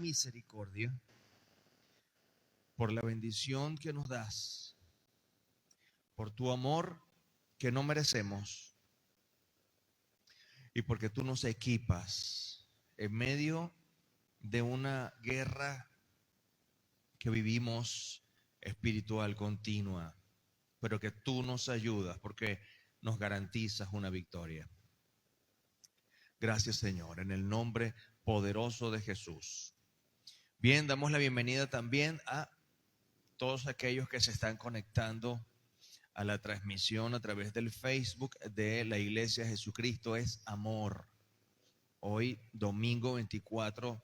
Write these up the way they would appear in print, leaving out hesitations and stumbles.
misericordia, por la bendición que nos das, por tu amor que no merecemos y porque tú nos equipas en medio de una guerra que vivimos espiritual continua, pero que tú nos ayudas porque nos garantizas una victoria. Gracias, Señor, en el nombre poderoso de Jesús. Bien, damos la bienvenida también a todos aquellos que se están conectando a la transmisión a través del Facebook de la Iglesia Jesucristo es Amor. Hoy, domingo 25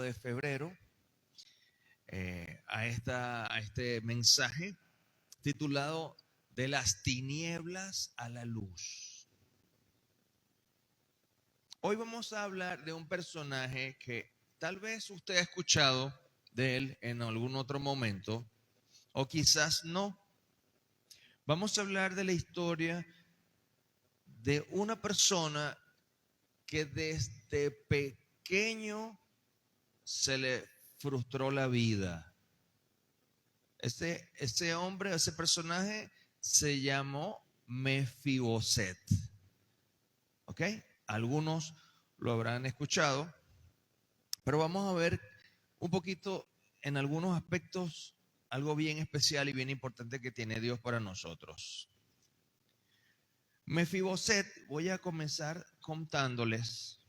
de febrero, a este mensaje titulado De las tinieblas a la luz. Hoy vamos a hablar de un personaje que tal vez usted ha escuchado de él en algún otro momento, o quizás no. Vamos a hablar de la historia de una persona que desde pequeño se le frustró la vida. Ese hombre, ese personaje se llamó Mefiboset. ¿Ok? Algunos lo habrán escuchado, pero vamos a ver un poquito en algunos aspectos algo bien especial y bien importante que tiene Dios para nosotros. Mefiboset, voy a comenzar contándoles,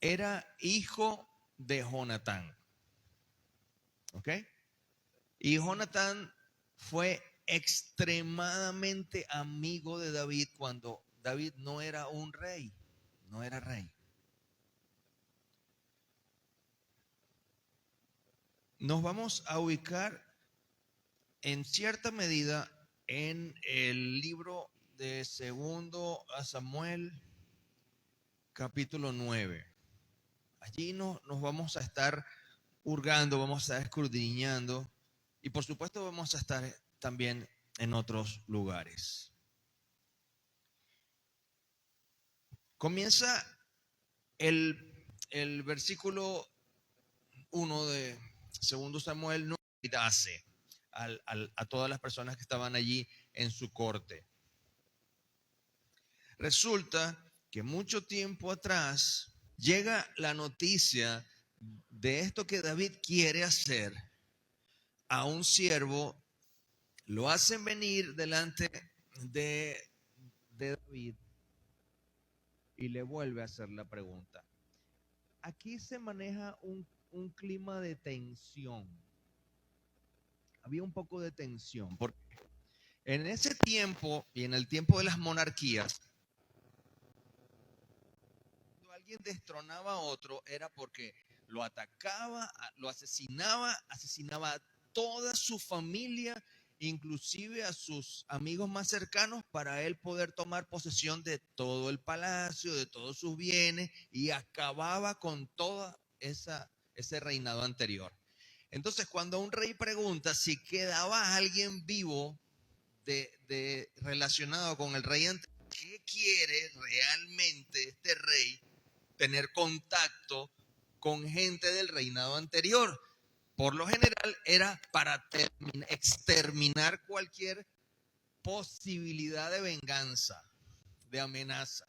era hijo de Jonatán. ¿Ok? Y Jonatán fue extremadamente amigo de David cuando David no era un rey, no era rey. Nos vamos a ubicar en cierta medida en el libro de 2 Samuel, capítulo 9. Allí nos vamos a estar hurgando, vamos a estar escudriñando y por supuesto vamos a estar también en otros lugares. Comienza el versículo 1 de 2 Samuel, no hace a todas las personas que estaban allí en su corte. Resulta que mucho tiempo atrás llega la noticia de esto que David quiere hacer a un siervo, lo hacen venir delante de David y le vuelve a hacer la pregunta. Aquí se maneja un clima de tensión. Había un poco de tensión, porque en ese tiempo y en el tiempo de las monarquías, cuando alguien destronaba a otro era porque lo atacaba, lo asesinaba a toda su familia, inclusive a sus amigos más cercanos, para él poder tomar posesión de todo el palacio, de todos sus bienes, y acababa con todo ese reinado anterior. Entonces, cuando un rey pregunta si quedaba alguien vivo relacionado con el rey anterior, ¿qué quiere realmente este rey? Tener contacto con gente del reinado anterior. Por lo general era para exterminar cualquier posibilidad de venganza, de amenaza.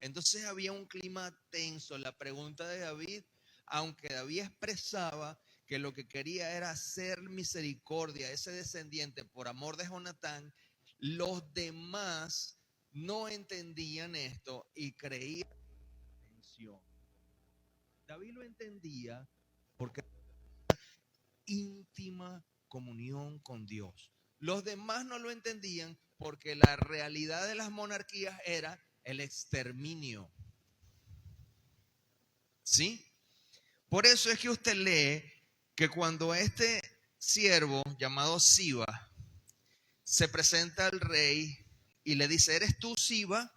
Entonces había un clima tenso. La pregunta de David, aunque David expresaba que lo que quería era hacer misericordia a ese descendiente por amor de Jonatán, los demás no entendían esto y creían en tensión. David lo entendía porque tenía íntima comunión con Dios. Los demás no lo entendían porque la realidad de las monarquías era el exterminio. ¿Sí? Por eso es que usted lee que cuando este siervo llamado Siba se presenta al rey y le dice, ¿eres tú, Siba?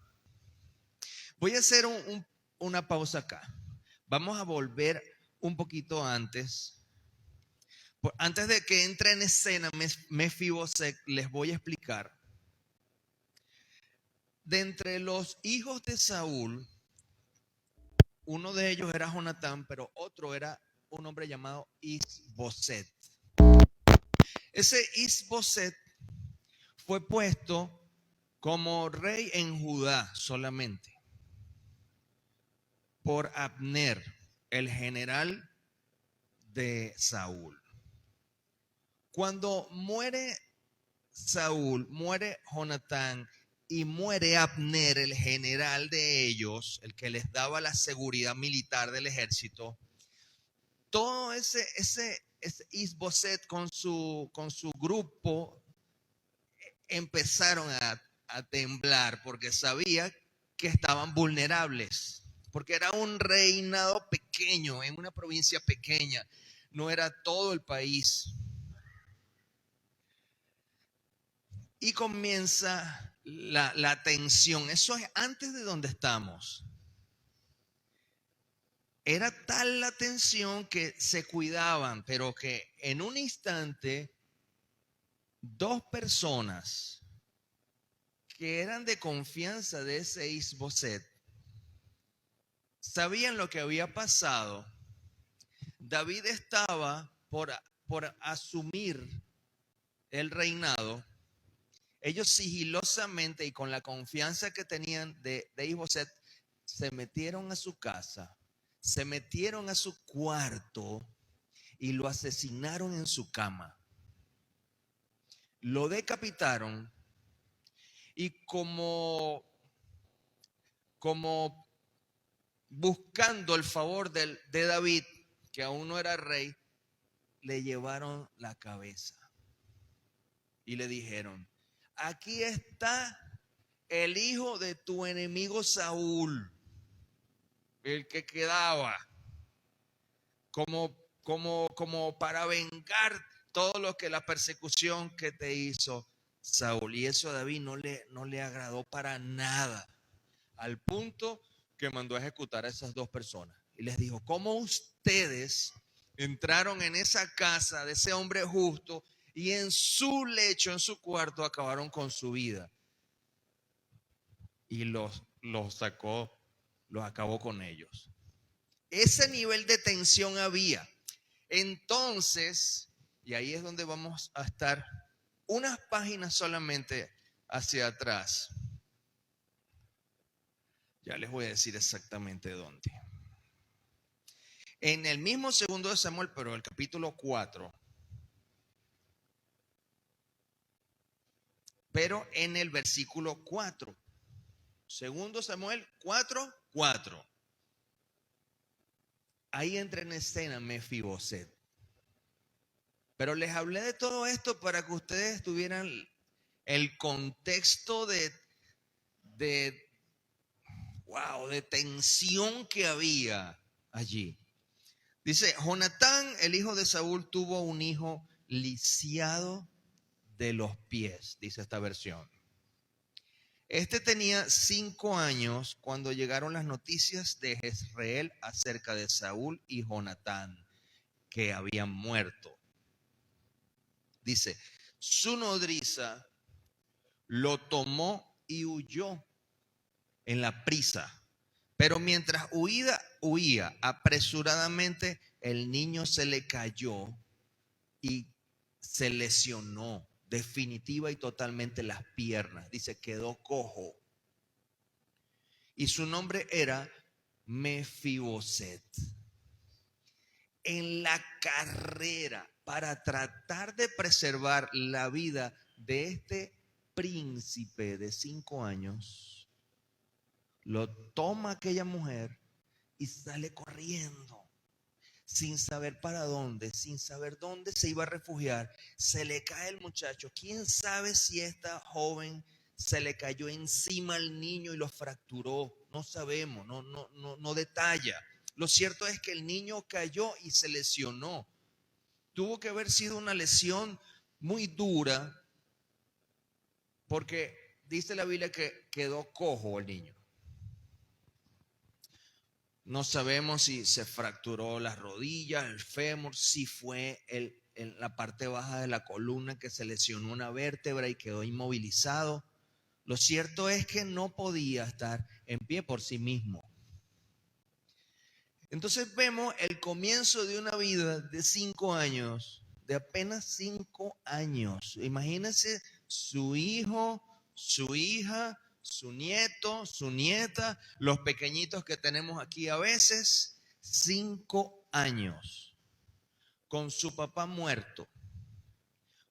Voy a hacer una pausa acá. Vamos a volver un poquito antes. Antes de que entre en escena Mefiboset, les voy a explicar. De entre los hijos de Saúl, Uno de ellos era Jonatán, pero otro era un hombre llamado Isboset. Ese Isboset fue puesto como rey en Judá solamente por Abner, el general de Saúl. Cuando muere Saúl, muere Jonatán y muere Abner, el general de ellos, el que les daba la seguridad militar del ejército, todo ese Isboset con su grupo empezaron a temblar porque sabía que estaban vulnerables, porque era un reinado pequeño, en una provincia pequeña, no era todo el país. Y comienza la tensión. Eso es antes de donde estamos. Era tal la tensión que se cuidaban, pero que en un instante dos personas que eran de confianza de ese Isboset sabían lo que había pasado. David estaba por asumir el reinado. Ellos sigilosamente y con la confianza que tenían de Isboset, se metieron a su casa, se metieron a su cuarto y lo asesinaron en su cama. Lo decapitaron y como buscando el favor de David, que aún no era rey, le llevaron la cabeza y le dijeron: aquí está el hijo de tu enemigo Saúl, el que quedaba, como para vengar todo lo que la persecución que te hizo Saúl. Y eso a David no le agradó para nada, al punto que mandó a ejecutar a esas dos personas. Y les dijo: ¿cómo ustedes entraron en esa casa de ese hombre justo y en su lecho, en su cuarto, acabaron con su vida? Y los sacó, los acabó con ellos. Ese nivel de tensión había. Entonces, y ahí es donde vamos a estar unas páginas solamente hacia atrás. Ya les voy a decir exactamente dónde. En el mismo segundo de Samuel, pero el capítulo 4. Pero en el versículo 4. Segundo Samuel 4:4. Ahí entra en escena Mefiboset. Pero les hablé de todo esto para que ustedes tuvieran el contexto de tensión que había allí. Dice: Jonatán, el hijo de Saúl, tuvo un hijo lisiado de los pies, dice esta versión. Este tenía 5 años cuando llegaron las noticias de Jezreel acerca de Saúl y Jonatán, que habían muerto. Dice: su nodriza lo tomó y huyó en la prisa. Pero mientras huía apresuradamente, el niño se le cayó y se lesionó definitiva y totalmente las piernas. Dice: quedó cojo. Y su nombre era Mefiboset. En la carrera para tratar de preservar la vida de este príncipe de 5 años, lo toma aquella mujer y sale corriendo, sin saber para dónde, sin saber dónde se iba a refugiar. Se le cae el muchacho. ¿Quién sabe si esta joven se le cayó encima al niño y lo fracturó? No sabemos, no detalla. Lo cierto es que el niño cayó y se lesionó. Tuvo que haber sido una lesión muy dura, porque dice la Biblia que quedó cojo el niño. No sabemos si se fracturó las rodillas, el fémur, si fue en la parte baja de la columna que se lesionó una vértebra y quedó inmovilizado. Lo cierto es que no podía estar en pie por sí mismo. Entonces vemos el comienzo de una vida de 5 años, de apenas 5 años. Imagínense su hijo, su hija, su nieto, su nieta, los pequeñitos que tenemos aquí a veces, 5 años, con su papá muerto,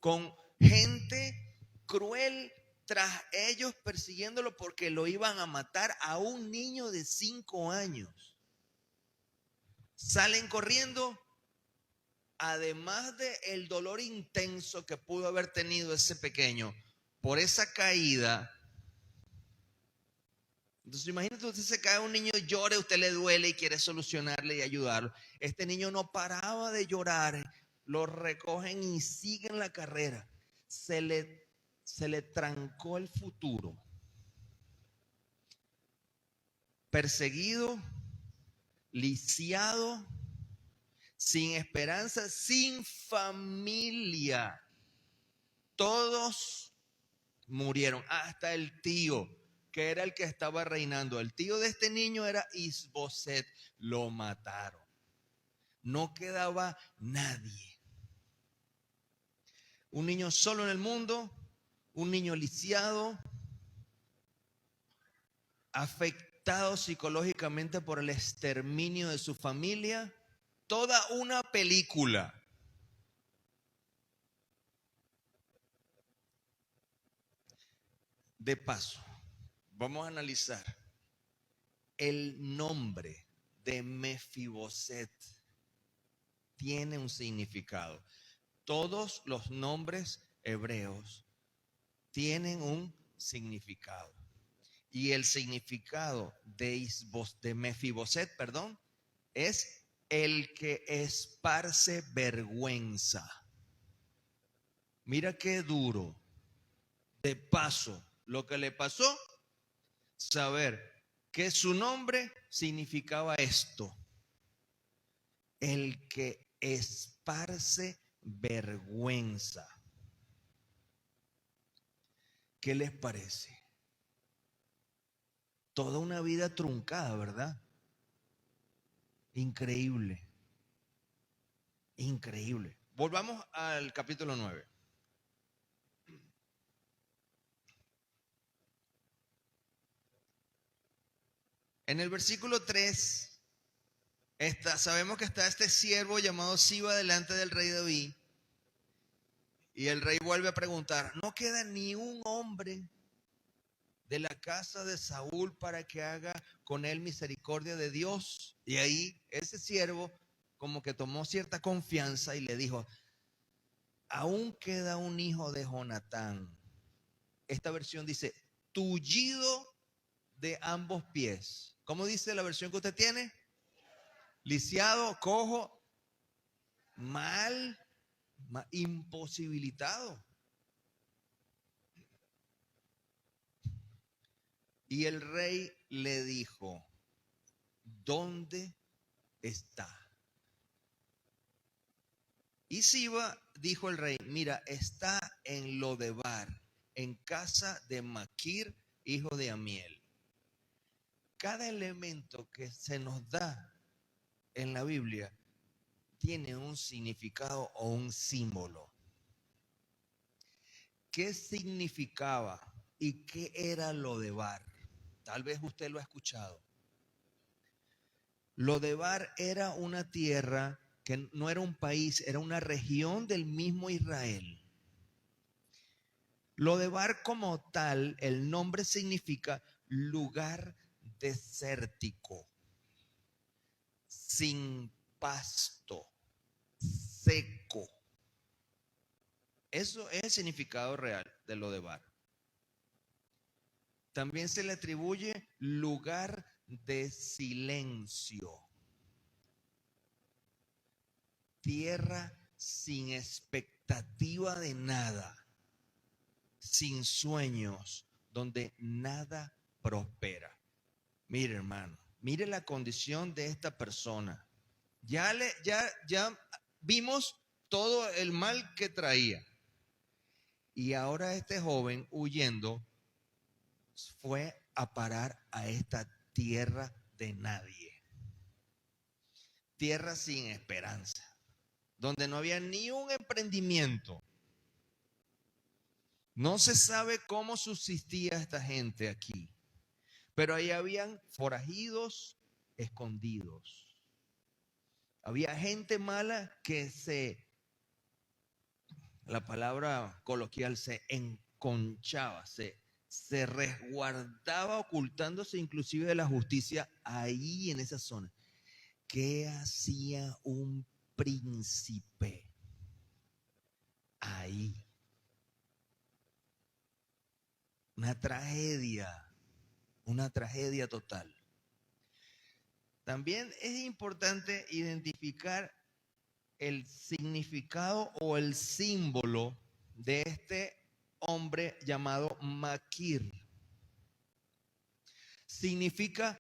con gente cruel tras ellos persiguiéndolo porque lo iban a matar a un niño de 5 años. Salen corriendo, además del dolor intenso que pudo haber tenido ese pequeño por esa caída. Entonces imagínate, usted se cae, un niño llora, usted le duele y quiere solucionarle y ayudarlo. Este niño no paraba de llorar, lo recogen y siguen la carrera. Se le trancó el futuro. Perseguido, lisiado, sin esperanza, sin familia. Todos murieron, hasta el tío, que era el que estaba reinando. El tío de este niño era Isboset, lo mataron. No quedaba nadie. Un niño solo en el mundo, un niño lisiado, afectado psicológicamente por el exterminio de su familia. Toda una película. De paso, vamos a analizar el nombre de Mefiboset. Tiene un significado. Todos los nombres hebreos tienen un significado. Y el significado de Mefiboset, es el que esparce vergüenza. Mira qué duro. De paso, lo que le pasó, saber que su nombre significaba esto: el que esparce vergüenza. ¿Qué les parece? Toda una vida truncada, ¿verdad? Increíble. Increíble. Volvamos al capítulo 9. En el versículo 3, sabemos que está este siervo llamado Siba delante del rey David. Y el rey vuelve a preguntar: ¿no queda ni un hombre de la casa de Saúl para que haga con él misericordia de Dios? Y ahí ese siervo como que tomó cierta confianza y le dijo: aún queda un hijo de Jonatán. Esta versión dice: tullido de ambos pies. ¿Cómo dice la versión que usted tiene? Lisiado, cojo, mal, imposibilitado. Y el rey le dijo: ¿dónde está? Y Siba dijo el rey: mira, está en Lodebar, en casa de Maquir, hijo de Amiel. Cada elemento que se nos da en la Biblia tiene un significado o un símbolo. ¿Qué significaba y qué era Lodebar? Tal vez usted lo ha escuchado. Lodebar era una tierra que no era un país, era una región del mismo Israel. Lodebar como tal, el nombre significa lugar desértico, sin pasto, seco. Eso es el significado real de Lodebar. También se le atribuye lugar de silencio, tierra sin expectativa de nada, sin sueños, donde nada prospera. Mire, hermano, mire la condición de esta persona. Ya vimos todo el mal que traía. Y ahora este joven, huyendo, fue a parar a esta tierra de nadie. tierra sin esperanza, donde no había ni un emprendimiento. No se sabe cómo subsistía esta gente aquí, pero ahí habían forajidos escondidos. Había gente mala que la palabra coloquial, se enconchaba, se resguardaba ocultándose inclusive de la justicia ahí en esa zona. ¿Qué hacía un príncipe ahí? Una tragedia total. También es importante identificar el significado o el símbolo de este hombre llamado Maquir. Significa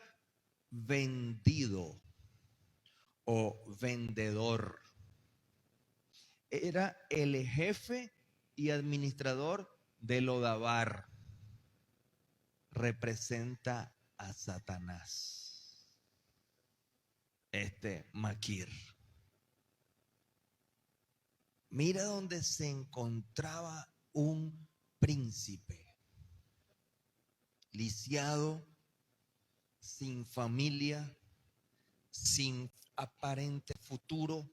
vendido o vendedor. Era el jefe y administrador de Lodabar. Representa a Satanás. Este Maquir. Mira donde se encontraba un príncipe, lisiado, sin familia, sin aparente futuro,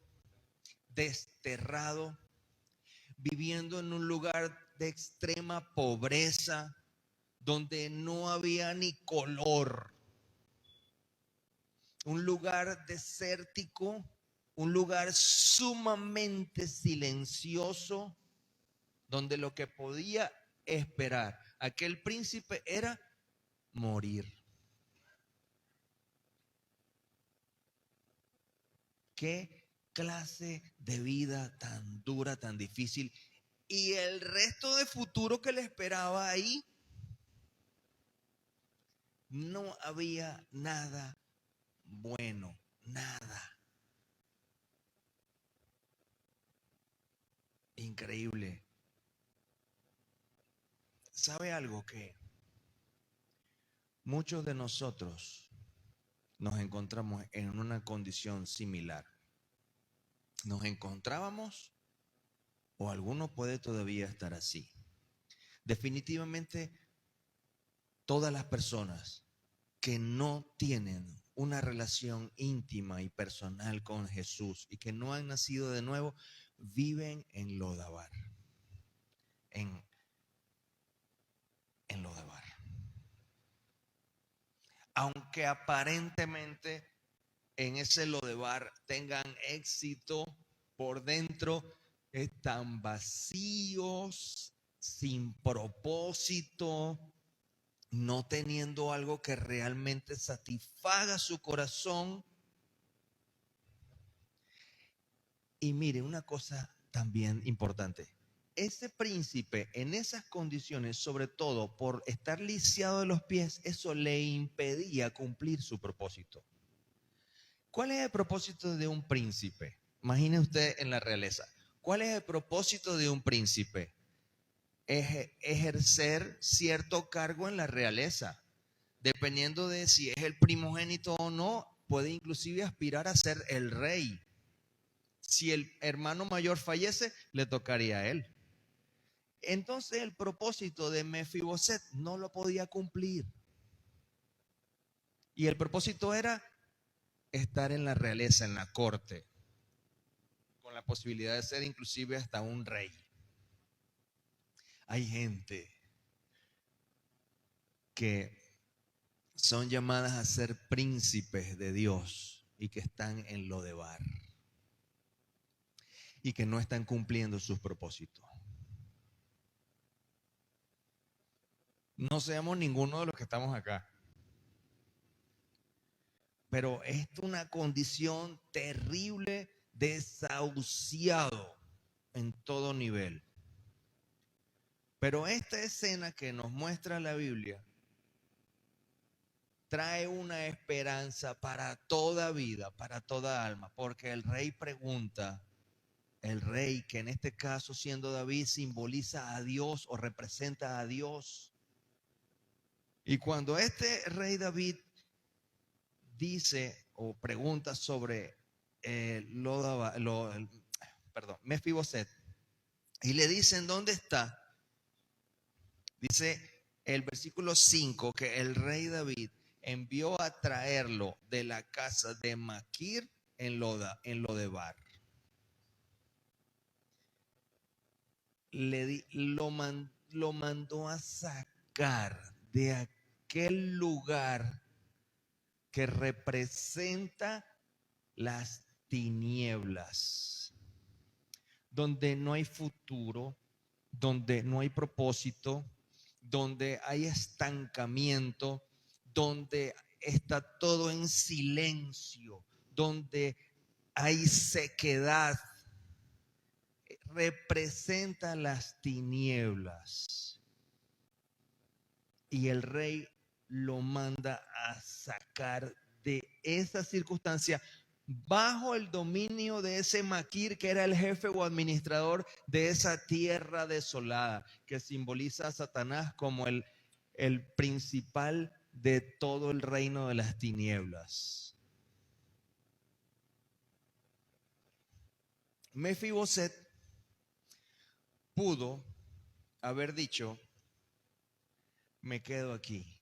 desterrado, viviendo en un lugar de extrema pobreza, donde no había ni color, un lugar desértico, un lugar sumamente silencioso, donde lo que podía esperar aquel príncipe era morir. ¿Qué clase de vida tan dura, tan difícil? Y el resto de futuro que le esperaba ahí, no había nada bueno, nada. Increíble. ¿Sabe algo? Que muchos de nosotros nos encontramos en una condición similar. Nos encontrábamos, o alguno puede todavía estar así. Definitivamente, todas las personas que no tienen una relación íntima y personal con Jesús y que no han nacido de nuevo, viven en Lodabar. En Lodabar. Aunque aparentemente en ese Lodabar tengan éxito, por dentro están vacíos, sin propósito, no teniendo algo que realmente satisfaga su corazón. Y mire, una cosa también importante. Ese príncipe en esas condiciones, sobre todo por estar lisiado de los pies, eso le impedía cumplir su propósito. ¿Cuál es el propósito de un príncipe? Imagine usted en la realeza. ¿Cuál es el propósito de un príncipe? Ejercer cierto cargo en la realeza. Dependiendo de si es el primogénito o no, puede inclusive aspirar a ser el rey. Si el hermano mayor fallece, le tocaría a él. Entonces el propósito de Mefiboset no lo podía cumplir. Y el propósito era estar en la realeza, en la corte, con la posibilidad de ser inclusive hasta un rey. Hay gente que son llamadas a ser príncipes de Dios y que están en Lodebar y que no están cumpliendo sus propósitos. No seamos ninguno de los que estamos acá. Pero es una condición terrible, desahuciado en todo nivel. Pero esta escena que nos muestra la Biblia trae una esperanza para toda vida, para toda alma, porque el rey pregunta, el rey que en este caso siendo David simboliza a Dios o representa a Dios. Y cuando este rey David dice o pregunta sobre Mefiboset, y le dicen, ¿dónde está? Dice el versículo 5 que el rey David envió a traerlo de la casa de Maquir en Lodebar. Lo mandó a sacar de aquel lugar que representa las tinieblas, donde no hay futuro, donde no hay propósito, donde hay estancamiento, donde está todo en silencio, donde hay sequedad. Representa las tinieblas. Y el rey lo manda a sacar de esa circunstancia bajo el dominio de ese Maquir, que era el jefe o administrador de esa tierra desolada, que simboliza a Satanás como el principal de todo el reino de las tinieblas. Mefiboset pudo haber dicho, me quedo aquí,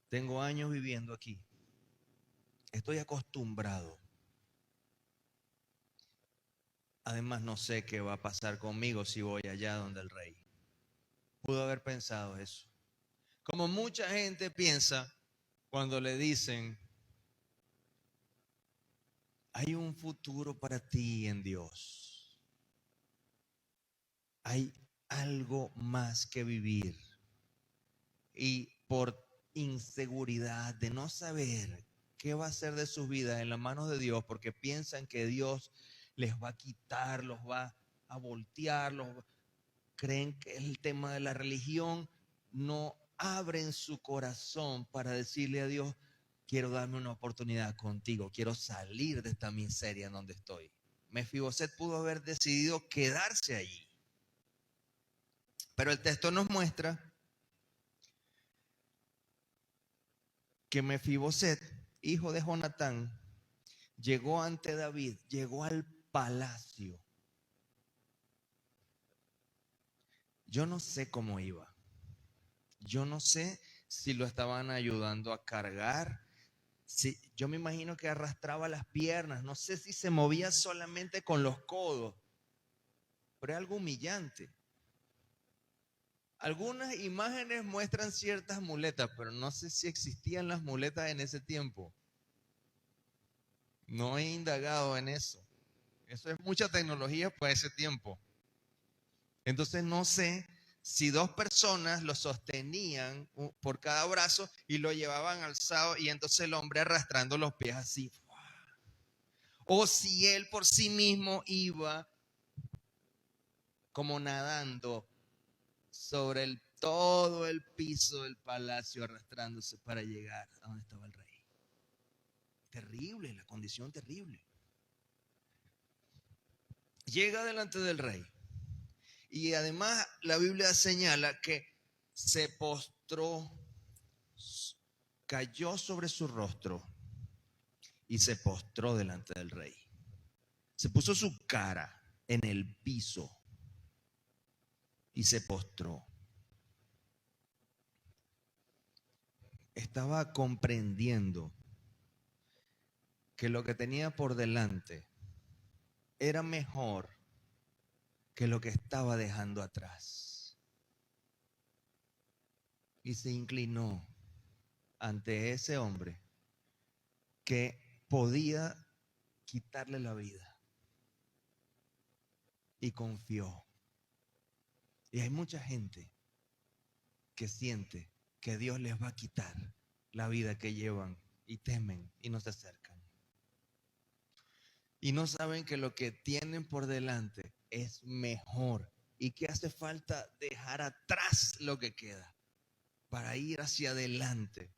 tengo años viviendo aquí, estoy acostumbrado. Además, no sé qué va a pasar conmigo si voy allá donde el rey. Pudo haber pensado eso. Como mucha gente piensa cuando le dicen, hay un futuro para ti en Dios. Hay algo más que vivir. Y por inseguridad de no saber qué va a hacer de sus vidas en las manos de Dios, porque piensan que Dios les va a quitar, los va a voltear, creen que el tema de la religión, no abren su corazón para decirle a Dios, quiero darme una oportunidad contigo, quiero salir de esta miseria en donde estoy. Mefiboset pudo haber decidido quedarse allí, pero el texto nos muestra que Mefiboset, hijo de Jonatán, llegó ante David, llegó al palacio. Yo no sé cómo iba. Yo no sé si lo estaban ayudando a cargar. Sí, yo me imagino que arrastraba las piernas. No sé si se movía solamente con los codos. Pero es algo humillante. Algunas imágenes muestran ciertas muletas, pero no sé si existían las muletas en ese tiempo. No he indagado en eso. Eso es mucha tecnología para ese tiempo. Entonces no sé si dos personas lo sostenían por cada brazo y lo llevaban alzado y entonces el hombre arrastrando los pies así. O si él por sí mismo iba como nadando sobre todo el piso del palacio arrastrándose para llegar a donde estaba el rey. Terrible, la condición terrible. Llega delante del rey. Y además la Biblia señala que se postró, cayó sobre su rostro y se postró delante del rey. Se puso su cara en el piso y se postró. Estaba comprendiendo que lo que tenía por delante era mejor que lo que estaba dejando atrás. Y se inclinó ante ese hombre que podía quitarle la vida. Y confió. Y hay mucha gente que siente que Dios les va a quitar la vida que llevan y temen y no se acercan. Y no saben que lo que tienen por delante es mejor y que hace falta dejar atrás lo que queda para ir hacia adelante.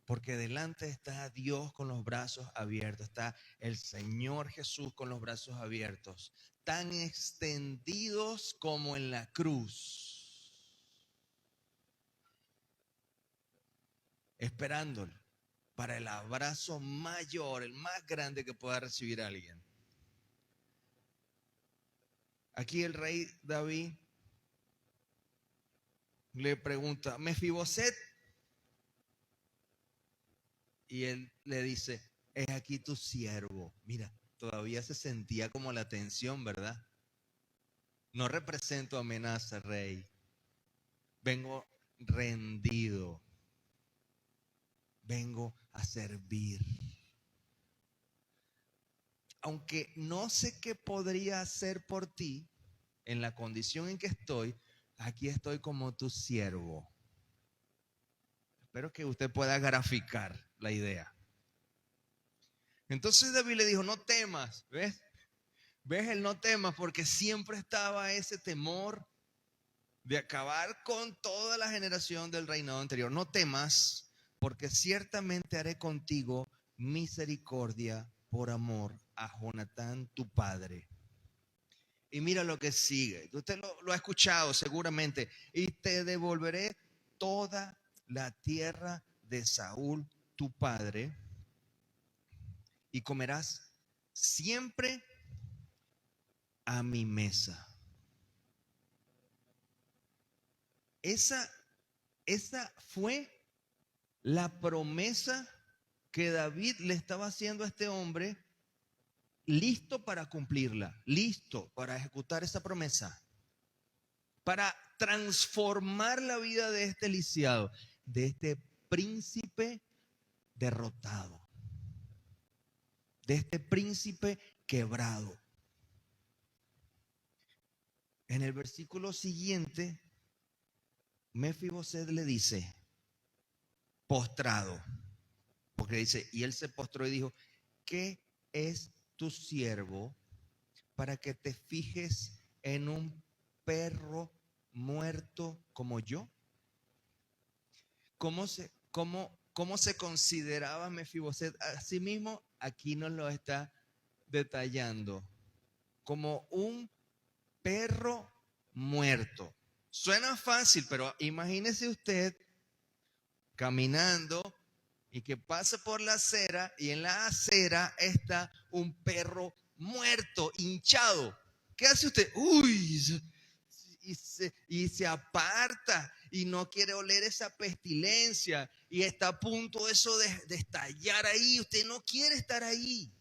Porque delante está Dios con los brazos abiertos, está el Señor Jesús con los brazos abiertos, tan extendidos como en la cruz, esperándolo para el abrazo mayor, el más grande que pueda recibir alguien. Aquí el rey David le pregunta, Mefiboset, y él le dice, es aquí tu siervo. Mira, todavía se sentía como la tensión, ¿verdad? No represento amenaza, rey. Vengo rendido. Vengo a servir. Aunque no sé qué podría hacer por ti en la condición en que estoy, aquí estoy como tu siervo. Espero que usted pueda graficar la idea. Entonces David le dijo, no temas, ¿ves? ¿Ves el no temas? Porque siempre estaba ese temor de acabar con toda la generación del reinado anterior. No temas, porque ciertamente haré contigo misericordia por amor a Jonatán tu padre. Y mira lo que sigue. Usted lo ha escuchado seguramente. Y te devolveré toda la tierra de Saúl tu padre, y comerás siempre a mi mesa. Esa fue la promesa que David le estaba haciendo a este hombre, listo para cumplirla, listo para ejecutar esa promesa, para transformar la vida de este lisiado, de este príncipe derrotado, de este príncipe quebrado. En el versículo siguiente, Mefiboset le dice, postrado, porque dice, y él se postró y dijo, ¿qué es tu siervo para que te fijes en un perro muerto como yo? ¿Cómo se consideraba Mefiboset a sí mismo? Aquí nos lo está detallando. Como un perro muerto. Suena fácil, pero imagínese usted caminando y que pasa por la acera y en la acera está un perro muerto, hinchado. ¿Qué hace usted? Uy, y se aparta y no quiere oler esa pestilencia y está a punto eso de estallar ahí. Usted no quiere estar ahí.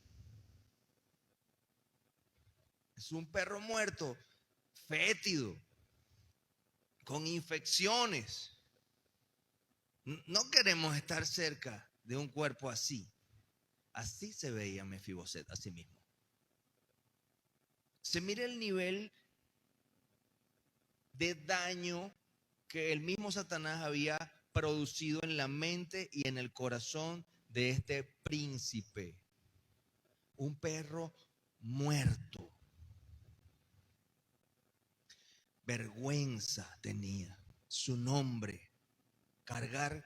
Es un perro muerto, fétido, con infecciones. No queremos estar cerca de un cuerpo así. Así se veía Mefiboset a sí mismo. Se mira el nivel de daño que el mismo Satanás había producido en la mente y en el corazón de este príncipe. Un perro muerto. Vergüenza tenía su nombre. Cargar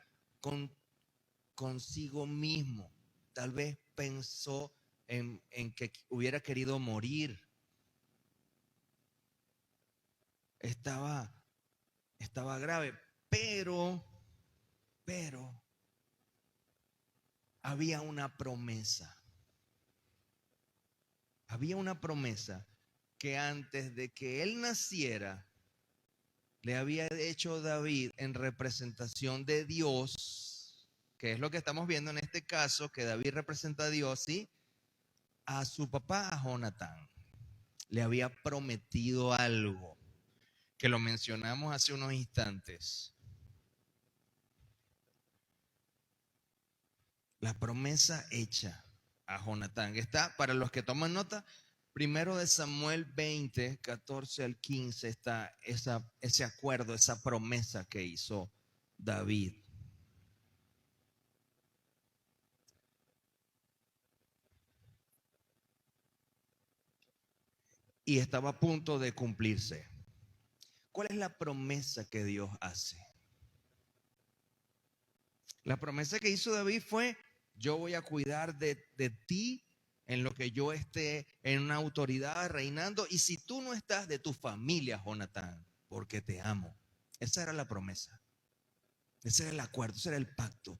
consigo mismo. Tal vez pensó en que hubiera querido morir. Estaba grave, pero había una promesa. Había una promesa que antes de que él naciera, le había hecho David en representación de Dios, que es lo que estamos viendo en este caso, que David representa a Dios, ¿sí? A su papá, a Jonatán. Le había prometido algo, que lo mencionamos hace unos instantes. La promesa hecha a Jonatán. Está, para los que toman nota, 1 Samuel 20, 14 al 15, está ese acuerdo, esa promesa que hizo David. Y estaba a punto de cumplirse. ¿Cuál es la promesa que Dios hace? La promesa que hizo David fue, yo voy a cuidar de ti en lo que yo esté en una autoridad reinando, y si tú no estás, de tu familia, Jonatán, porque te amo. Esa era la promesa. Ese era el acuerdo, ese era el pacto.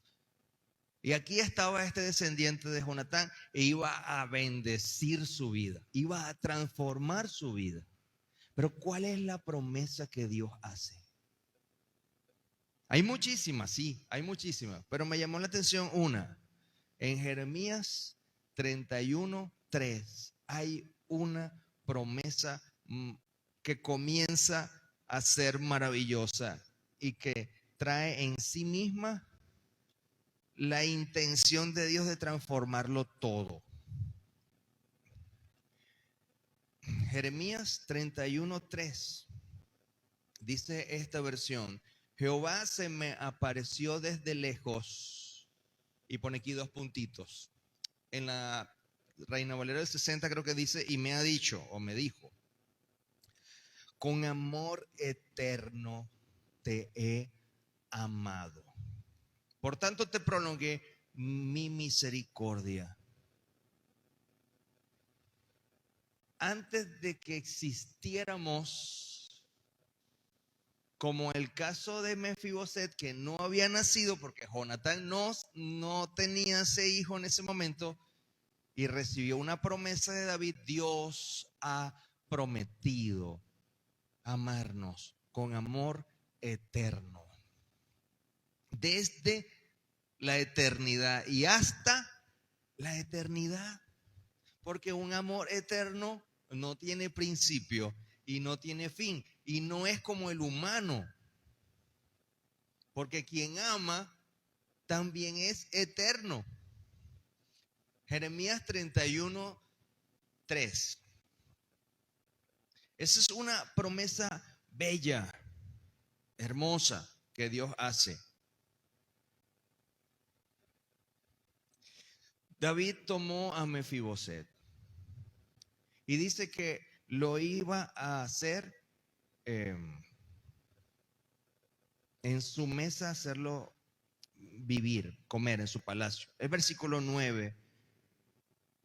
Y aquí estaba este descendiente de Jonatán e iba a bendecir su vida, iba a transformar su vida. Pero ¿cuál es la promesa que Dios hace? Hay muchísimas, sí, hay muchísimas, pero me llamó la atención una. En Jeremías 31:3 hay una promesa que comienza a ser maravillosa y que trae en sí misma la intención de Dios de transformarlo todo. Jeremías 31:3 dice esta versión: Jehová se me apareció desde lejos, y pone aquí 2 puntitos. En la Reina Valera del 60 creo que dice, y me ha dicho, o me dijo, con amor eterno te he amado. Por tanto te prolongué mi misericordia. Antes de que existiéramos, como el caso de Mefiboset, que no había nacido porque Jonatán no tenía ese hijo en ese momento y recibió una promesa de David, Dios ha prometido amarnos con amor eterno. Desde la eternidad y hasta la eternidad. Porque un amor eterno no tiene principio y no tiene fin. Y no es como el humano. Porque quien ama también es eterno. Jeremías 31:3. Esa es una promesa bella, hermosa, que Dios hace. David tomó a Mefiboset y dice que lo iba a hacer en su mesa, hacerlo vivir, comer en su palacio. El versículo 9,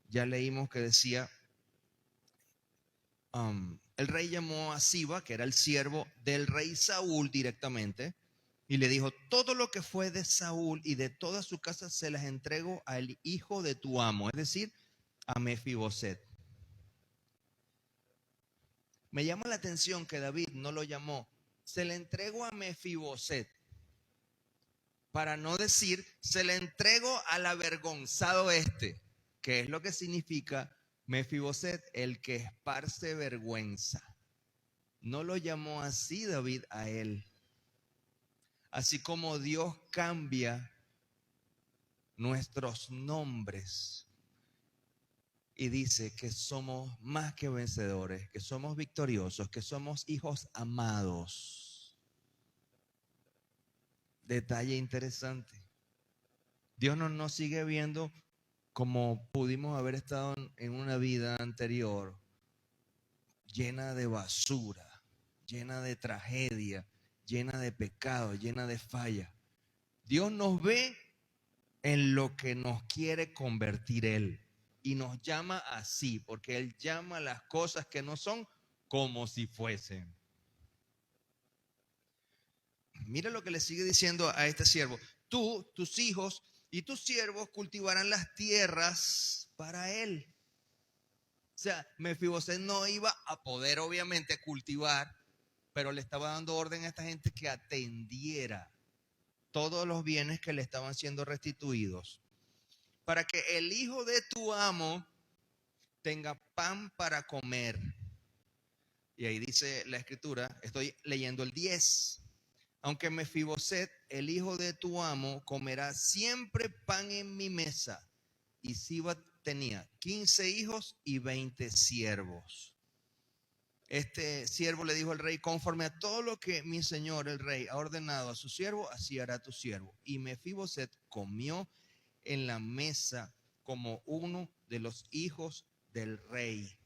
ya leímos que decía, el rey llamó a Siba, que era el siervo del rey Saúl directamente, y le dijo: todo lo que fue de Saúl y de toda su casa se las entrego al hijo de tu amo, es decir, a Mefiboset. Me llama la atención que David no lo llamó, se le entregó a Mefiboset, para no decir, se le entregó al avergonzado este, que es lo que significa Mefiboset, el que esparce vergüenza. No lo llamó así David a él. Así como Dios cambia nuestros nombres y dice que somos más que vencedores, que somos victoriosos, que somos hijos amados. Detalle interesante. Dios no nos sigue viendo como pudimos haber estado en una vida anterior, llena de basura, llena de tragedia, llena de pecado, llena de falla. Dios nos ve en lo que nos quiere convertir Él y nos llama así, porque Él llama las cosas que no son como si fuesen. Mira lo que le sigue diciendo a este siervo: tú, tus hijos y tus siervos cultivarán las tierras para él. O sea, Mefiboset no iba a poder obviamente cultivar, pero le estaba dando orden a esta gente que atendiera todos los bienes que le estaban siendo restituidos, para que el hijo de tu amo tenga pan para comer. Y ahí dice la escritura, estoy leyendo el 10. Aunque Mefiboset, el hijo de tu amo, comerá siempre pan en mi mesa. Y Siba tenía 15 hijos y 20 siervos. Este siervo le dijo al rey: conforme a todo lo que mi señor el rey ha ordenado a su siervo, así hará tu siervo. Y Mefiboset comió en la mesa como uno de los hijos del rey.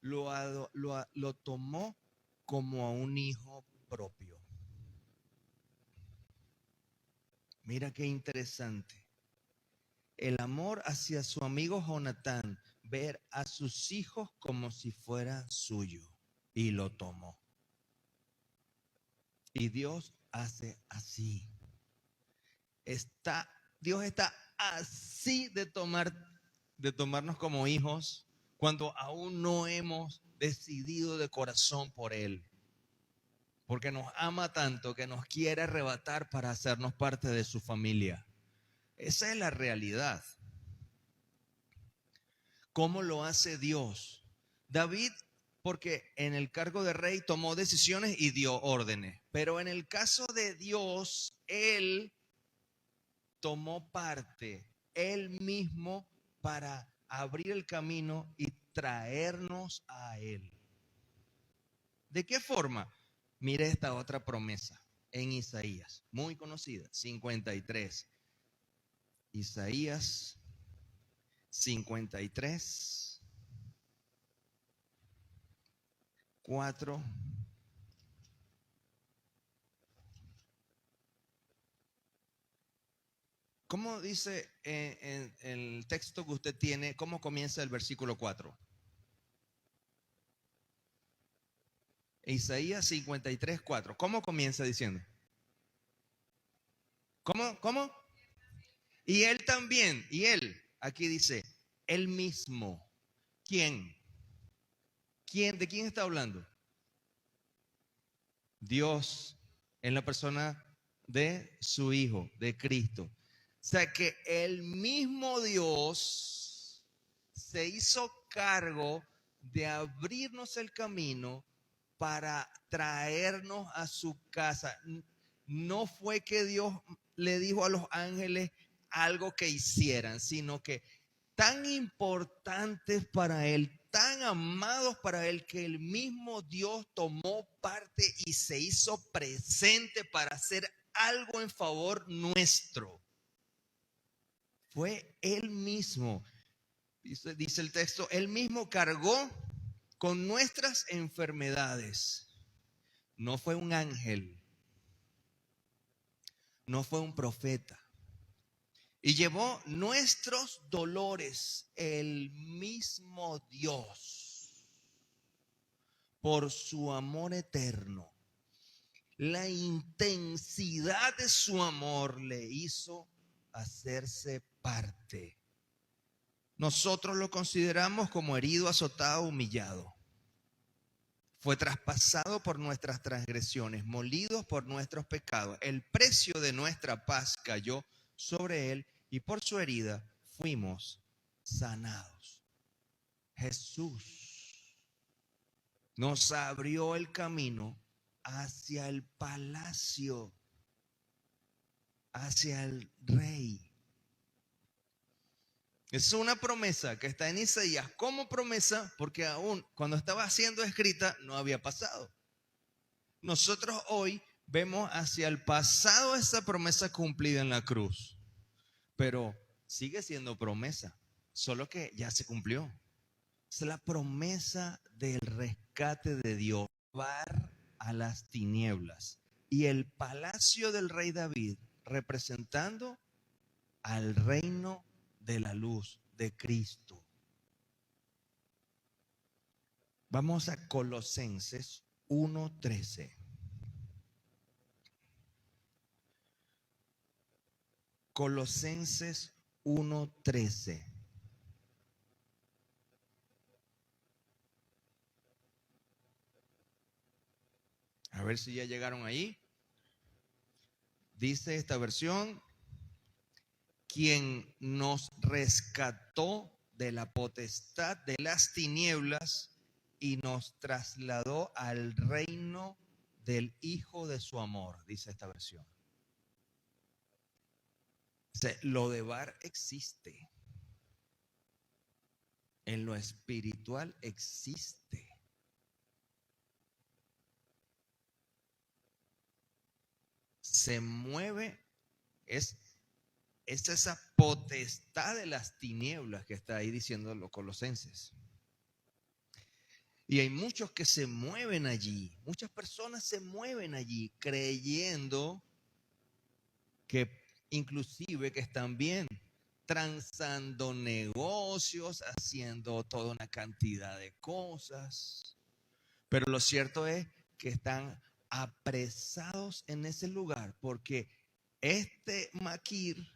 Lo tomó como a un hijo propio. Mira qué interesante. El amor hacia su amigo Jonatán, ver a sus hijos como si fuera suyo, y lo tomó. Y Dios hace así. Dios está así de tomarnos como hijos cuando aún no hemos decidido de corazón por Él. Porque nos ama tanto que nos quiere arrebatar para hacernos parte de su familia. Esa es la realidad. ¿Cómo lo hace Dios? David, porque en el cargo de rey tomó decisiones y dio órdenes. Pero en el caso de Dios, Él tomó parte Él mismo para abrir el camino y traernos a Él. ¿De qué forma? Mire esta otra promesa en Isaías, muy conocida, 53. Isaías 53, 4. ¿Cómo dice en el texto que usted tiene, cómo comienza el versículo 4? Isaías 53, 4. ¿Cómo comienza diciendo? ¿Cómo? Y él también, y él, aquí dice, él mismo. ¿Quién? ¿De quién está hablando? Dios, en la persona de su Hijo, de Cristo. O sea que el mismo Dios se hizo cargo de abrirnos el camino para traernos a su casa. No fue que Dios le dijo a los ángeles algo que hicieran, sino que tan importantes para Él, tan amados para Él, que el mismo Dios tomó parte y se hizo presente para hacer algo en favor nuestro. Fue Él mismo, dice el texto, Él mismo cargó con nuestras enfermedades. No fue un ángel, no fue un profeta. Y llevó nuestros dolores el mismo Dios por su amor eterno. La intensidad de su amor le hizo hacerse parte. Nosotros lo consideramos como herido, azotado, humillado. Fue traspasado por nuestras transgresiones, molido por nuestros pecados. El precio de nuestra paz cayó sobre él y por su herida fuimos sanados. Jesús nos abrió el camino hacia el palacio, hacia el rey. Es una promesa que está en Isaías como promesa porque aún cuando estaba siendo escrita no había pasado. Nosotros hoy vemos hacia el pasado esa promesa cumplida en la cruz, pero sigue siendo promesa, solo que ya se cumplió. Es la promesa del rescate de Dios, llevar a las tinieblas y el palacio del rey David representando al reino de la luz de Cristo. Vamos a Colosenses 1:13. Colosenses 1:13. A ver si ya llegaron ahí. Dice esta versión: quien nos rescató de la potestad de las tinieblas y nos trasladó al reino del Hijo de su amor, dice esta versión. O sea, lo de Bar existe. En lo espiritual existe. Se mueve, es esa potestad de las tinieblas que está ahí diciendo los colosenses. Y hay muchos que se mueven allí, muchas personas se mueven allí creyendo que inclusive que están bien, transando negocios, haciendo toda una cantidad de cosas. Pero lo cierto es que están apresados en ese lugar porque Este Maquir,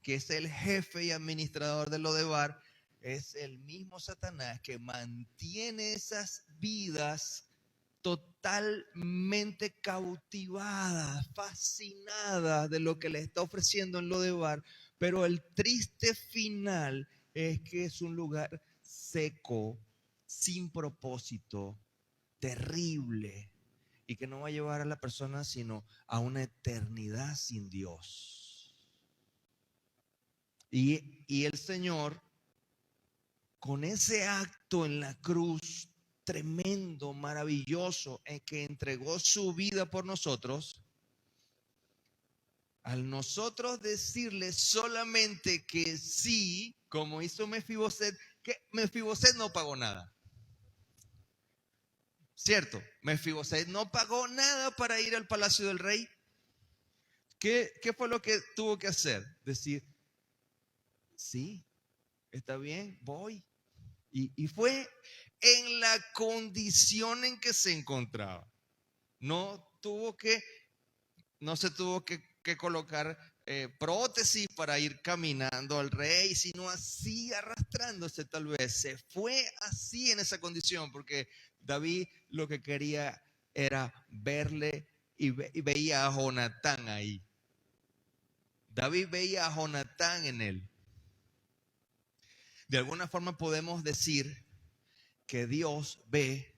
que es el jefe y administrador de Lodebar, es el mismo Satanás que mantiene esas vidas totalmente cautivadas, fascinadas de lo que le está ofreciendo en Lodebar, pero el triste final es que es un lugar seco, sin propósito, terrible, y que no va a llevar a la persona sino a una eternidad sin Dios. Y el Señor, con ese acto en la cruz tremendo, maravilloso, en que entregó su vida por nosotros, al nosotros decirle solamente que sí, como hizo Mefiboset, que Mefiboset no pagó nada. ¿Cierto? Mefiboset no pagó nada para ir al palacio del rey. ¿Qué fue lo que tuvo que hacer? Decir, sí, está bien, voy. Y fue en la condición en que se encontraba. No se tuvo que colocar prótesis para ir caminando al rey, sino así arrastrándose tal vez. Se fue así en esa condición, porque David lo que quería era verle y veía a Jonatán ahí. David veía a Jonatán en él. De alguna forma podemos decir que Dios ve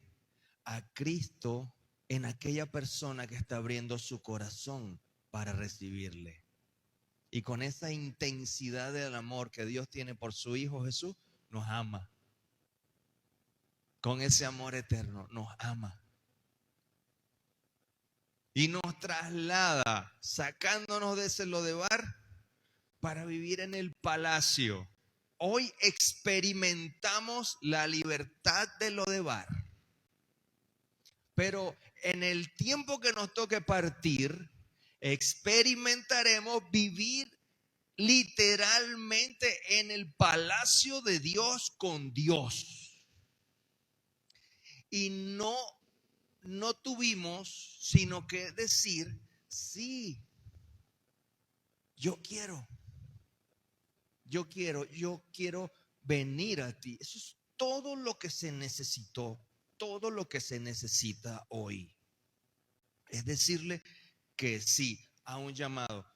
a Cristo en aquella persona que está abriendo su corazón para recibirle. Y con esa intensidad del amor que Dios tiene por su Hijo Jesús, nos ama. Con ese amor eterno, nos ama. Y nos traslada, sacándonos de ese Lodebar, para vivir en el palacio. Hoy experimentamos la libertad de Lodebar. Pero en el tiempo que nos toque partir, experimentaremos vivir literalmente en el palacio de Dios con Dios. Y no tuvimos sino que decir, sí, yo quiero venir a ti. Eso es todo lo que se necesitó, todo lo que se necesita hoy. Es decirle que sí a un llamado.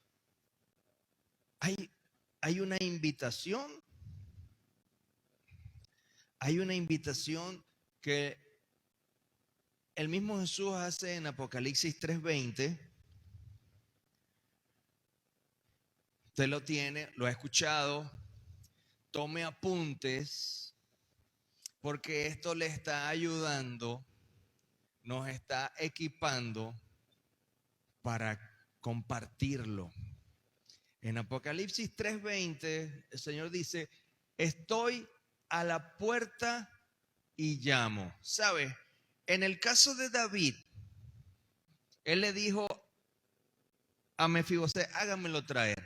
Hay una invitación. Hay una invitación que el mismo Jesús hace en Apocalipsis 3:20. Usted lo tiene, lo ha escuchado. Tome apuntes, porque esto le está ayudando, nos está equipando para compartirlo. En Apocalipsis 3:20, el Señor dice, estoy a la puerta y llamo. ¿Sabe? En el caso de David, él le dijo a Mefiboset, hágamelo traer.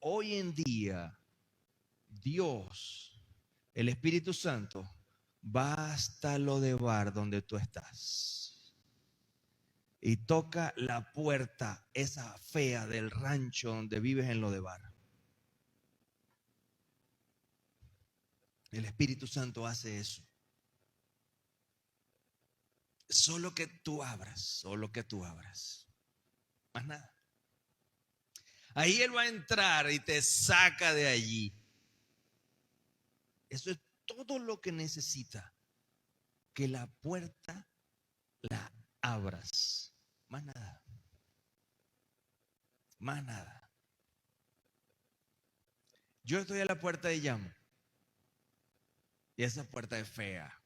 Hoy en día, Dios, el Espíritu Santo, va hasta Lodebar donde tú estás y toca la puerta esa fea del rancho donde vives en Lodebar. El Espíritu Santo hace eso. Solo que tú abras, más nada. Ahí Él va a entrar y te saca de allí. Eso es todo lo que necesita, que la puerta la abras. Más nada. Más nada. Yo estoy a la puerta y llamo. Y esa puerta es fea.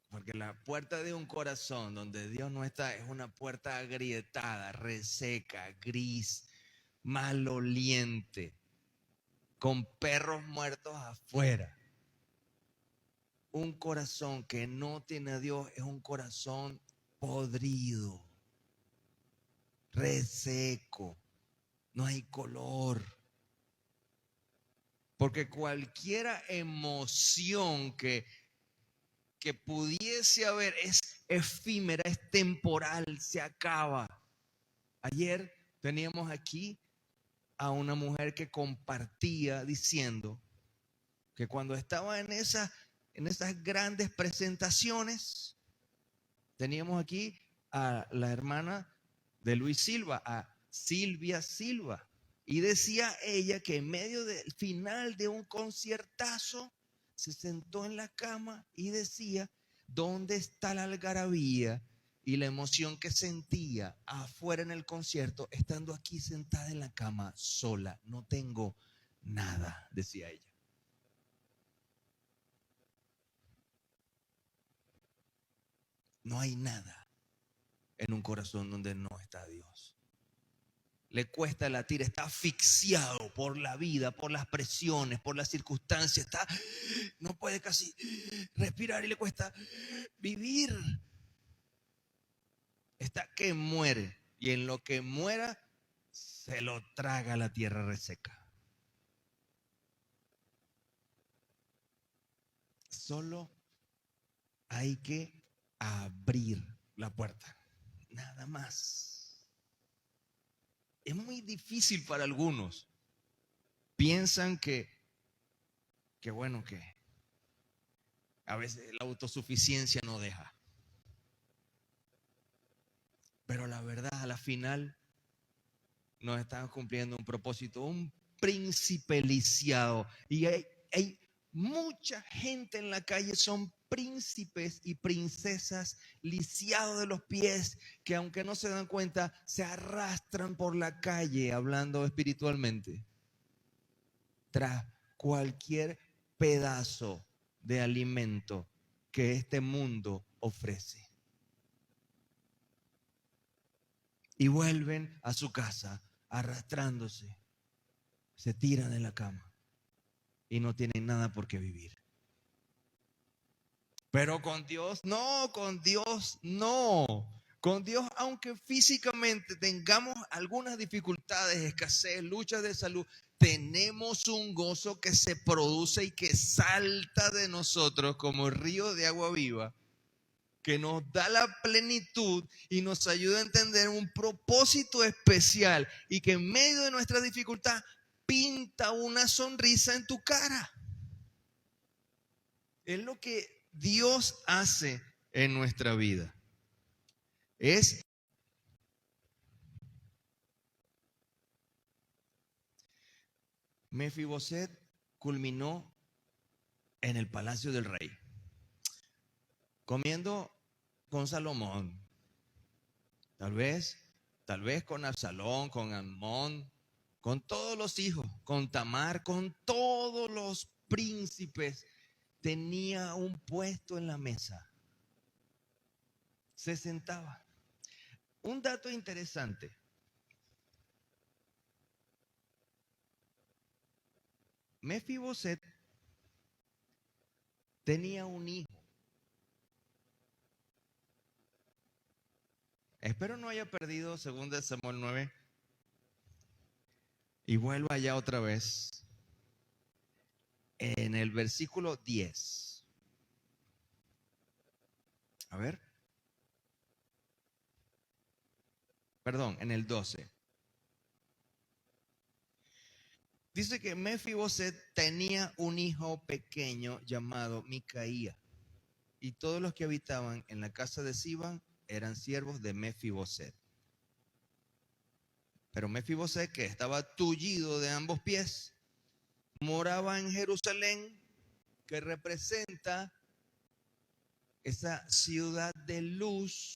Porque la puerta de un corazón donde Dios no está es una puerta agrietada, reseca, gris, maloliente, con perros muertos afuera. Un corazón que no tiene a Dios es un corazón podrido, reseco, no hay color. Porque cualquier emoción que pudiese haber es efímera, es temporal, se acaba. Ayer teníamos aquí a una mujer que compartía diciendo que cuando estaba en esas grandes presentaciones, teníamos aquí a la hermana de Luis Silva, a Silvia Silva, y decía ella que en medio del final de un conciertazo se sentó en la cama y decía: ¿dónde está la algarabía y la emoción que sentía afuera en el concierto, estando aquí sentada en la cama sola? No tengo nada, decía ella. No hay nada en un corazón donde no está Dios. Le cuesta latir, está asfixiado por la vida, por las presiones, por las circunstancias, no puede casi respirar y le cuesta vivir. Está que muere, y en lo que muera se lo traga la tierra reseca. Solo hay que abrir la puerta, nada más. Es muy difícil para algunos. Piensan que bueno, que a veces la autosuficiencia no deja. Pero la verdad, a la final, nos están cumpliendo un propósito, un príncipe lisiado. Y hay mucha gente en la calle, son príncipes y princesas lisiados de los pies, que aunque no se dan cuenta, se arrastran por la calle hablando espiritualmente, tras cualquier pedazo de alimento que este mundo ofrece. Y vuelven a su casa arrastrándose, se tiran en la cama y no tienen nada por qué vivir. Pero con Dios no, con Dios no. Con Dios, aunque físicamente tengamos algunas dificultades, escasez, luchas de salud, tenemos un gozo que se produce y que salta de nosotros como río de agua viva, que nos da la plenitud y nos ayuda a entender un propósito especial, y que en medio de nuestra dificultad pinta una sonrisa en tu cara. Es lo que Dios hace en nuestra vida. Mefiboset culminó en el palacio del rey, comiendo con Salomón, tal vez con Absalón, con Amnón, con todos los hijos, con Tamar, con todos los príncipes. Tenía un puesto en la mesa, se sentaba. Un dato interesante: Mefiboset tenía un hijo. Espero no haya perdido 2 Samuel 9. Y vuelvo allá otra vez. En el versículo 10. A ver. Perdón, en el 12. Dice que Mefiboset tenía un hijo pequeño llamado Micaía, y todos los que habitaban en la casa de Siba eran siervos de Mefiboset. Pero Mefiboset, que estaba tullido de ambos pies, moraba en Jerusalén, que representa esa ciudad de luz,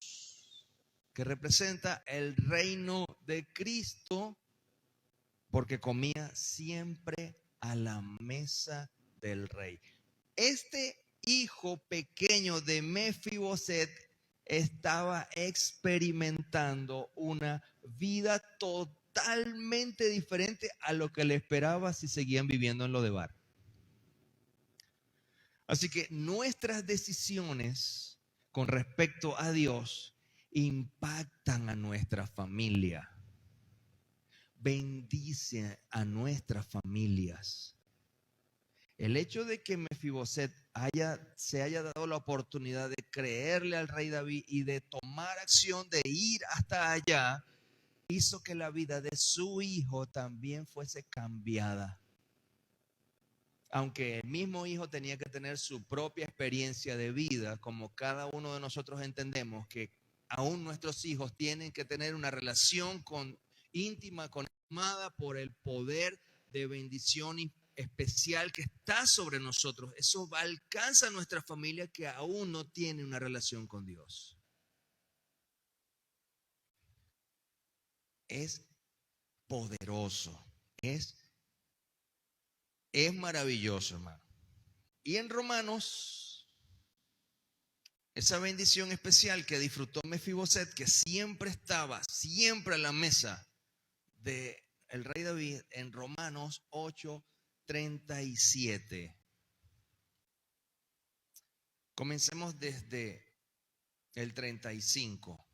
que representa el reino de Cristo, porque comía siempre a la mesa del rey. Este hijo pequeño de Mefiboset estaba experimentando una vida totalmente diferente a lo que le esperaba si seguían viviendo en Lodebar. Así que nuestras decisiones con respecto a Dios impactan a nuestra familia, bendice a nuestras familias. El hecho de que Mefiboset se haya dado la oportunidad de creerle al rey David y de tomar acción, de ir hasta allá, hizo que la vida de su hijo también fuese cambiada. Aunque el mismo hijo tenía que tener su propia experiencia de vida, como cada uno de nosotros entendemos que aún nuestros hijos tienen que tener una relación íntima, conectada por el poder de bendición especial que está sobre nosotros. Eso alcanza a nuestra familia que aún no tiene una relación con Dios. Es poderoso, es maravilloso, hermano. Y en Romanos, esa bendición especial que disfrutó Mefiboset, que siempre estaba, siempre a la mesa del rey David, en Romanos 8:37. Comencemos desde el 35.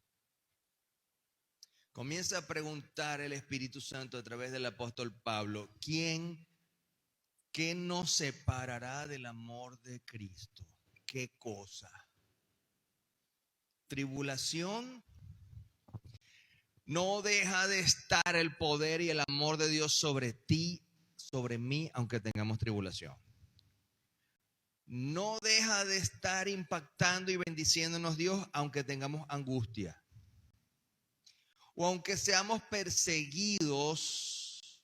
Comienza a preguntar el Espíritu Santo a través del apóstol Pablo: ¿qué nos separará del amor de Cristo? ¿Qué cosa? Tribulación. No deja de estar el poder y el amor de Dios sobre ti, sobre mí, aunque tengamos tribulación. No deja de estar impactando y bendiciéndonos Dios, aunque tengamos angustia. O aunque seamos perseguidos.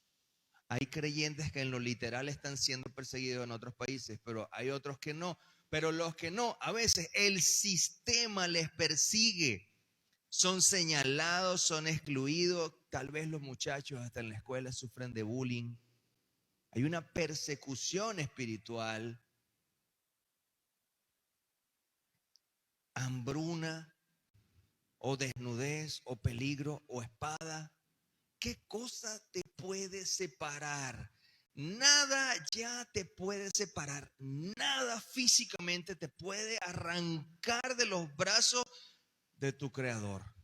Hay creyentes que en lo literal están siendo perseguidos en otros países, pero hay otros que no. Pero los que no, a veces el sistema les persigue. Son señalados, son excluidos. Tal vez los muchachos hasta en la escuela sufren de bullying. Hay una persecución espiritual. Hambruna, o desnudez, o peligro, o espada. ¿Qué cosa te puede separar? Nada ya te puede separar. Nada físicamente te puede arrancar de los brazos de tu Creador.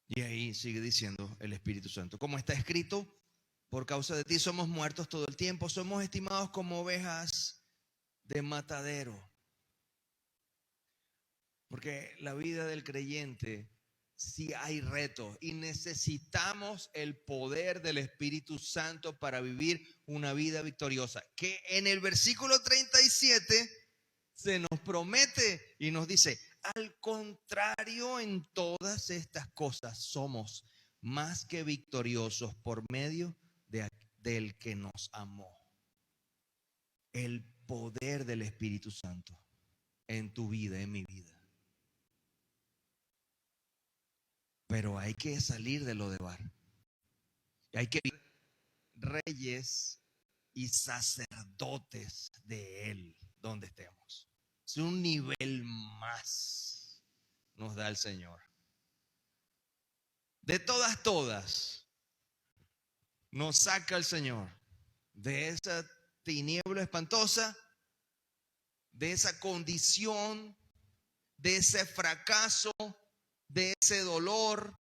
Y ahí sigue diciendo el Espíritu Santo: como está escrito, por causa de ti somos muertos todo el tiempo, somos estimados como ovejas de matadero. Porque la vida del creyente sí hay retos y necesitamos el poder del Espíritu Santo para vivir una vida victoriosa. Que en el versículo 37 se nos promete y nos dice: al contrario, en todas estas cosas somos más que victoriosos por medio del que nos amó. El poder del Espíritu Santo en tu vida, en mi vida. Pero hay que salir de lo de bar. Hay que ser reyes y sacerdotes de Él donde estemos. Es un nivel más nos da el Señor. De todas, nos saca el Señor de esa tiniebla espantosa, de esa condición, de ese fracaso, de ese dolor,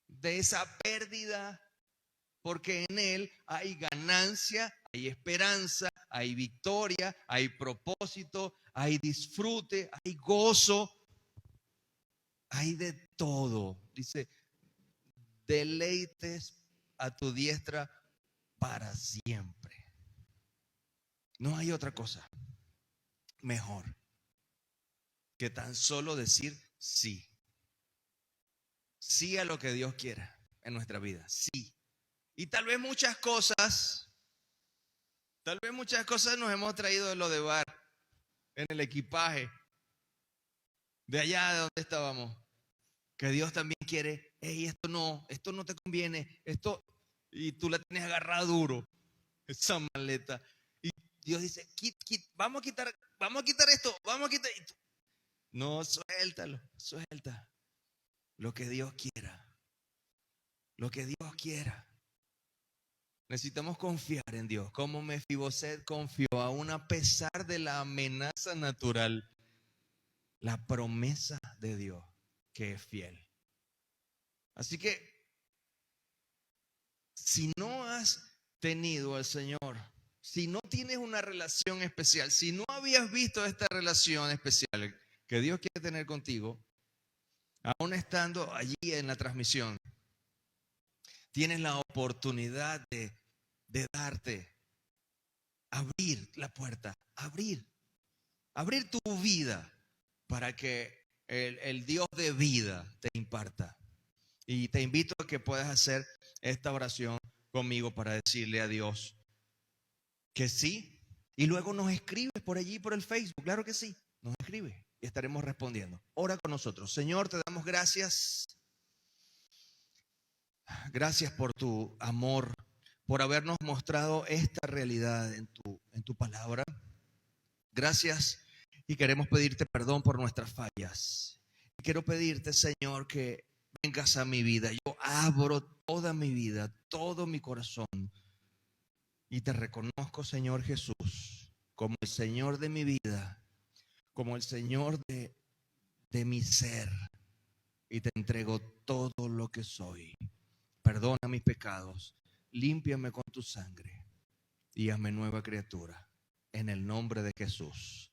de esa pérdida, porque en Él hay ganancia, hay esperanza, hay victoria, hay propósito, hay disfrute, hay gozo, hay de todo. Dice: deleites a tu diestra para siempre. No hay otra cosa mejor que tan solo decir sí. Sí a lo que Dios quiera en nuestra vida, sí. Y tal vez muchas cosas nos hemos traído de lo de bar, en el equipaje, de allá de donde estábamos, que Dios también quiere: hey, esto no te conviene, y tú la tienes agarrada duro, esa maleta. Y Dios dice: vamos a quitar esto, vamos a quitar. No, suéltalo, suelta. Lo que Dios quiera. Lo que Dios quiera. Necesitamos confiar en Dios. Como Mefiboset confió, aún a pesar de la amenaza natural, la promesa de Dios, que es fiel. Así que, si no has tenido al Señor, si no tienes una relación especial, si no habías visto esta relación especial que Dios quiere tener contigo, aún estando allí en la transmisión, tienes la oportunidad de abrir la puerta, abrir tu vida para que el Dios de vida te imparta. Y te invito a que puedas hacer esta oración conmigo para decirle a Dios que sí. Y luego nos escribes por allí, por el Facebook. Claro que sí, nos escribes y estaremos respondiendo. Ora con nosotros. Señor, te damos gracias. Gracias por tu amor, por habernos mostrado esta realidad en tu palabra. Gracias y queremos pedirte perdón por nuestras fallas. Y quiero pedirte, Señor, que vengas a mi vida. Yo abro toda mi vida, todo mi corazón y te reconozco, Señor Jesús, como el Señor de mi vida, como el Señor de mi ser, y te entrego todo lo que soy. Perdona mis pecados, límpiame con tu sangre y hazme nueva criatura. En el nombre de Jesús.